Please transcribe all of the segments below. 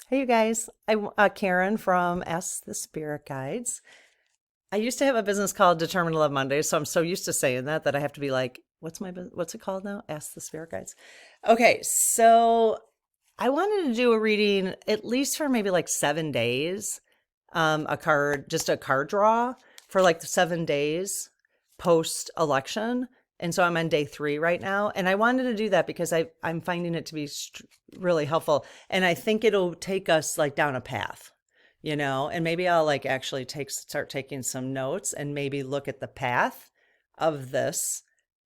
Hey, you guys. I'm Karen from Ask the Spirit Guides. I used to have a business called Determined to Love Mondays, so I'm so used to saying that I have to be like, what's it called now? Ask the Spirit Guides. Okay, so I wanted to do a reading at least for maybe like 7 days, just a card draw for like the 7 days post election. And so I'm on day 3 right now. And I wanted to do that because I'm finding it to be really helpful. And I think it'll take us like down a path, and maybe I'll like actually start taking some notes and maybe look at the path of this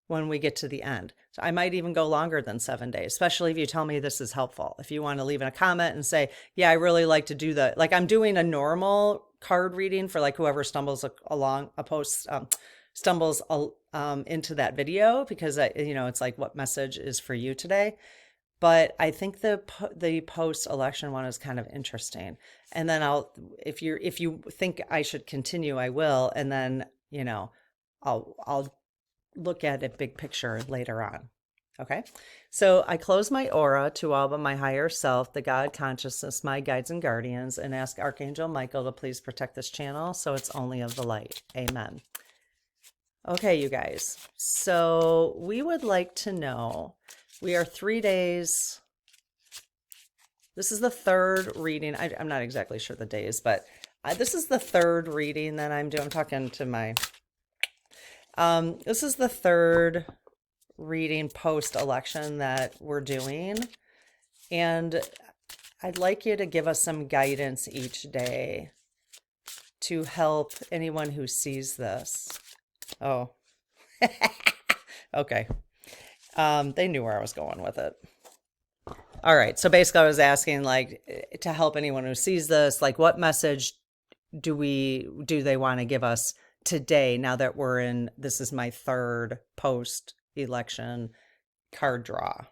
when we get to the end. So I might even go longer than 7 days, especially if you tell me this is helpful. If you want to leave in a comment and say, yeah, I really like to do that. Like I'm doing a normal card reading for like whoever stumbles along a post, stumbles into that video because it's like what message is for you today. But I think the post election one is kind of interesting. And then if you think I should continue, I will. And then I'll look at a big picture later on. Okay. So I close my aura to all but my higher self, the God consciousness, my guides and guardians, and ask Archangel Michael to please protect this channel so it's only of the light. Amen. Okay, you guys. So we would like to know, we are 3 days. This is the third reading. I'm not exactly sure the days, but this is the third reading that I'm doing. I'm talking to my, this is the third reading post-election that we're doing. And I'd like you to give us some guidance each day to help anyone who sees this. Oh, okay. They knew where I was going with it. All right. So basically I was asking like to help anyone who sees this, like what message do they want to give us today now that this is my third post election card draw.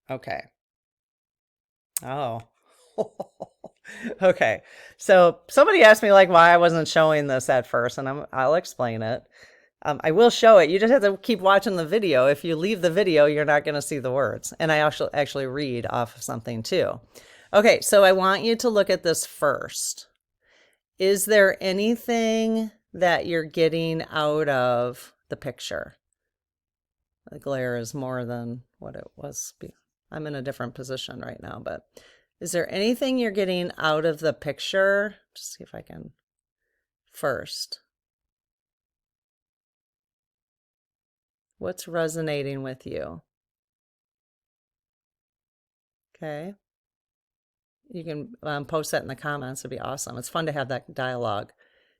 Okay. Oh. Okay. So somebody asked me like why I wasn't showing this at first, and I'll explain it. I will show it. You just have to keep watching the video. If you leave the video, you're not going to see the words. And I actually read off of something too. Okay, so I want you to look at this first. Is there anything that you're getting out of the picture? The glare is more than what it was. I'm in a different position right now, but is there anything you're getting out of the picture? Just see if I can first. What's resonating with you? Okay. You can post that in the comments. It'd be awesome. It's fun to have that dialogue.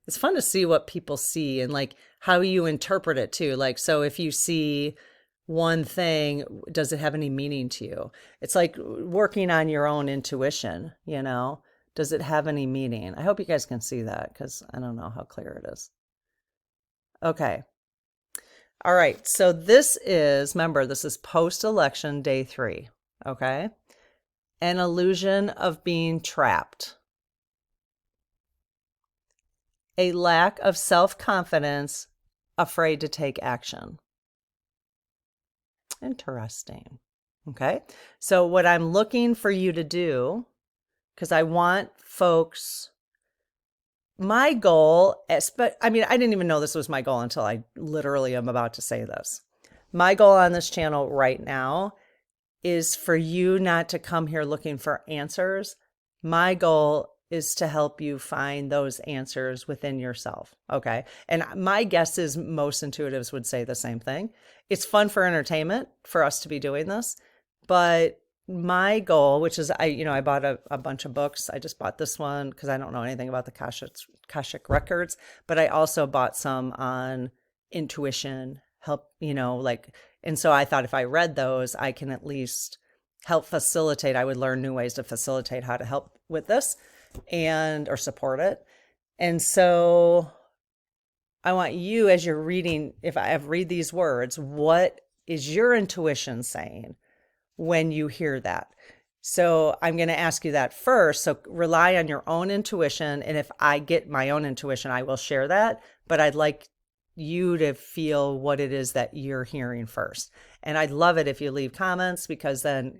It's fun to see what people see and like how you interpret it too. Like, so if you see one thing, does it have any meaning to you? It's like working on your own intuition, Does it have any meaning? I hope you guys can see that because I don't know how clear it is. Okay. All right, so remember, this is post-election day 3, okay? An illusion of being trapped. A lack of self-confidence, afraid to take action. Interesting, okay? So what I'm looking for you to do, because I want folks... My goal, I didn't even know this was my goal until I literally am about to say this. My goal on this channel right now is for you not to come here looking for answers. My goal is to help you find those answers within yourself, okay? And my guess is most intuitives would say the same thing. It's fun for entertainment for us to be doing this, but my goal, which is I bought a bunch of books. I just bought this one because I don't know anything about the Akashic records, but I also bought some on intuition, help, and so I thought if I read those, I can at least help facilitate. I would learn new ways to facilitate how to help with this or support it. And so I want you, as you're reading, if I read these words, what is your intuition saying when you hear that? So I'm going to ask you that first. So rely on your own intuition. And if I get my own intuition, I will share that. But I'd like you to feel what it is that you're hearing first. And I'd love it if you leave comments because then,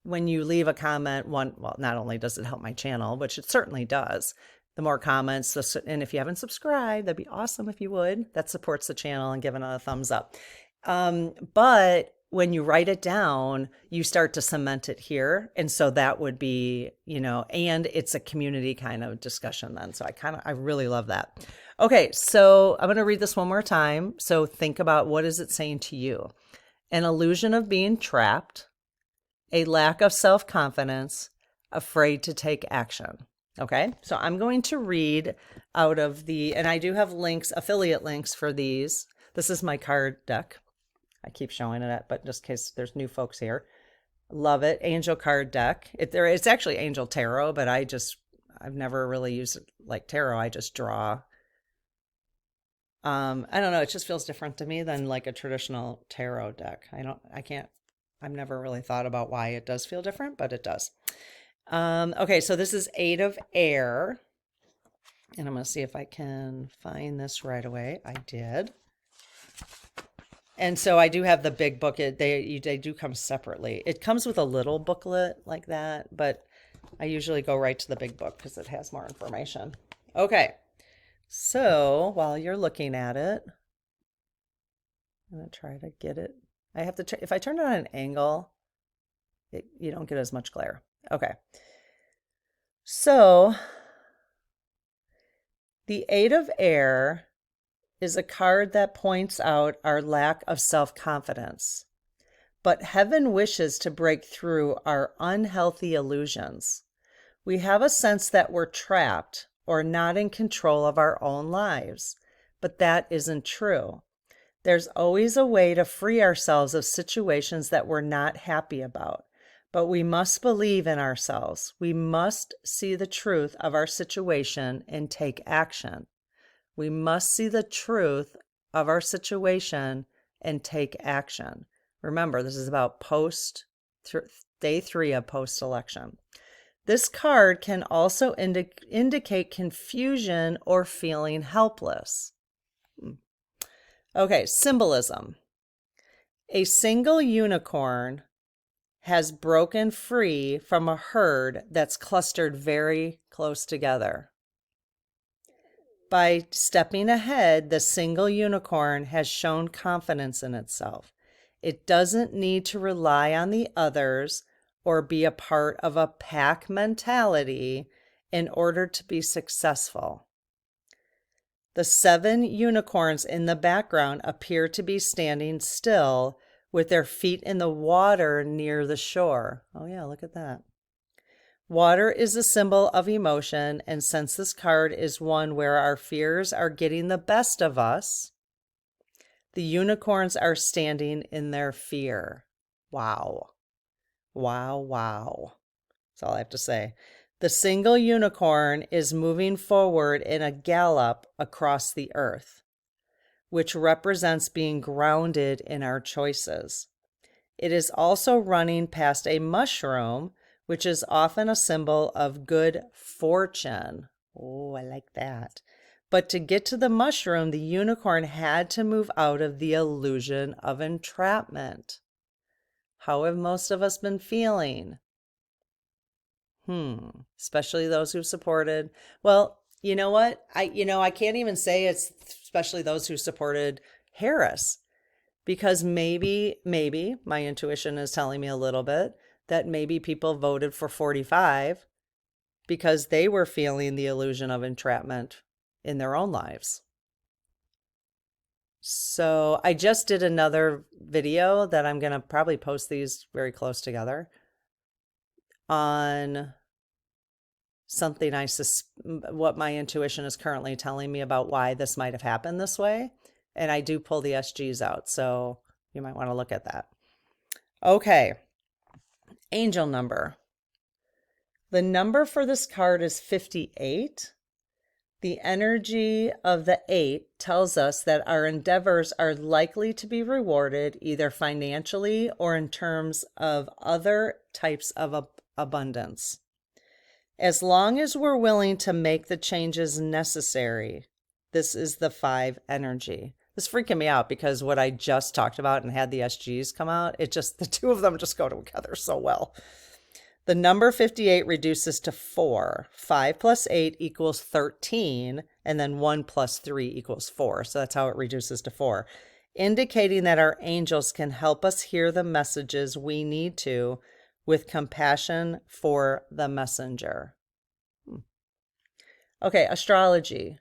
when you leave a comment, well, not only does it help my channel, which it certainly does, the more comments, and if you haven't subscribed, that'd be awesome if you would. That supports the channel and giving it a thumbs up. But when you write it down, you start to cement it here. And so that would be, and it's a community kind of discussion then. So I really love that. Okay, so I'm going to read this one more time. So think about, what is it saying to you? An illusion of being trapped, a lack of self-confidence, afraid to take action. Okay, so I'm going to read out of and I do have links, affiliate links for these. This is my card deck. I keep showing it, but just in case there's new folks here. Love it. Angel card deck. It's actually Angel Tarot, but I've never really used it like tarot. I just draw. I don't know. It just feels different to me than like a traditional tarot deck. I've never really thought about why it does feel different, but it does. Okay, so this is 8 of Air. And I'm going to see if I can find this right away. I did. And so I do have the big book. They do come separately. It comes with a little booklet like that, but I usually go right to the big book because it has more information. Okay, so while you're looking at it, I'm going to try to get it. I have to, if I turn it on an angle, you don't get as much glare. Okay, so the 8 of Air is a card that points out our lack of self-confidence. But heaven wishes to break through our unhealthy illusions. We have a sense that we're trapped or not in control of our own lives, but that isn't true. There's always a way to free ourselves of situations that we're not happy about, but we must believe in ourselves. We must see the truth of our situation and take action. We must see the truth of our situation and take action. Remember, this is about day 3 of post-election. This card can also indicate confusion or feeling helpless. Okay, symbolism. A single unicorn has broken free from a herd that's clustered very close together. By stepping ahead, the single unicorn has shown confidence in itself. It doesn't need to rely on the others or be a part of a pack mentality in order to be successful. The 7 unicorns in the background appear to be standing still with their feet in the water near the shore. Oh yeah, look at that. Water is a symbol of emotion, and since this card is one where our fears are getting the best of us, the unicorns are standing in their fear. Wow. Wow, wow. That's all I have to say. The single unicorn is moving forward in a gallop across the earth, which represents being grounded in our choices. It is also running past a mushroom, which is often a symbol of good fortune. Oh, I like that. But to get to the mushroom, the unicorn had to move out of the illusion of entrapment. How have most of us been feeling? Especially those who supported. Well, you know what? I can't even say it's especially those who supported Harris, because maybe my intuition is telling me a little bit that maybe people voted for 45 because they were feeling the illusion of entrapment in their own lives. So I just did another video that I'm going to probably post these very close together on something what my intuition is currently telling me about why this might have happened this way. And I do pull the SGs out, so you might want to look at that. Okay. Angel number. The number for this card is 58. The energy of the 8 tells us that our endeavors are likely to be rewarded either financially or in terms of other types of abundance. As long as we're willing to make the changes necessary. This is the 5 energy. This is freaking me out because what I just talked about and had the SGs come out, the two of them just go together so well. The number 58 reduces to 4. 5 plus 8 equals 13, and then 1 plus 3 equals 4. So that's how it reduces to 4, indicating that our angels can help us hear the messages we need to with compassion for the messenger. Okay, astrology.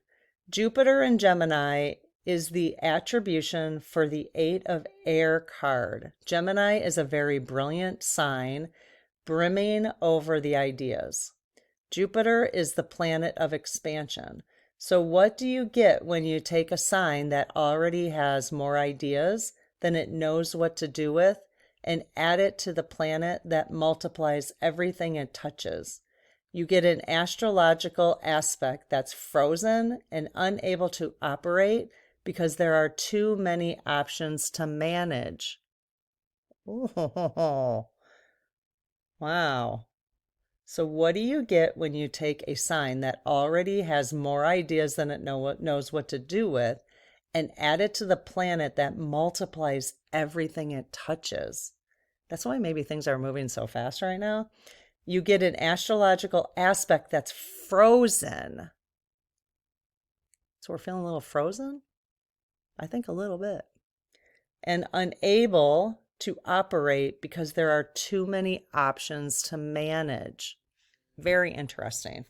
Jupiter in Gemini is the attribution for the 8 of air card. Gemini is a very brilliant sign, brimming over the ideas. Jupiter is the planet of expansion. So what do you get when you take a sign that already has more ideas than it knows what to do with and add it to the planet that multiplies everything it touches? You get an astrological aspect that's frozen and unable to operate because there are too many options to manage. Oh, wow. So what do you get when you take a sign that already has more ideas than it knows what to do with and add it to the planet that multiplies everything it touches? That's why maybe things are moving so fast right now. You get an astrological aspect that's frozen. So we're feeling a little frozen? I think a little bit. And unable to operate because there are too many options to manage. Very interesting.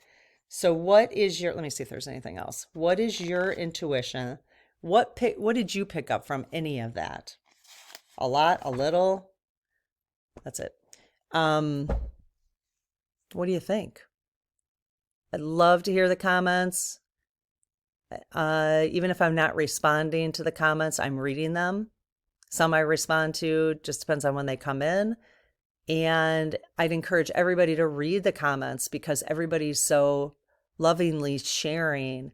So what is your, let me see if there's anything else. What is your intuition? What did you pick up from any of that? A lot, a little? That's it. What do you think? I'd love to hear the comments. Even if I'm not responding to the comments, I'm reading them. Some I respond to, just depends on when they come in. And I'd encourage everybody to read the comments because everybody's so lovingly sharing.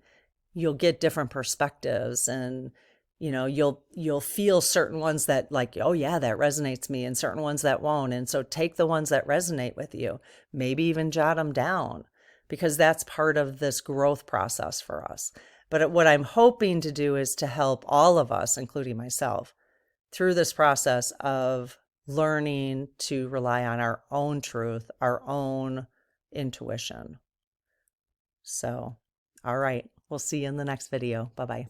You'll get different perspectives, and you'll feel certain ones that, like, oh yeah, that resonates me, and certain ones that won't. And so take the ones that resonate with you, maybe even jot them down, because that's part of this growth process for us. But what I'm hoping to do is to help all of us, including myself, through this process of learning to rely on our own truth, our own intuition. So, all right, we'll see you in the next video. Bye-bye.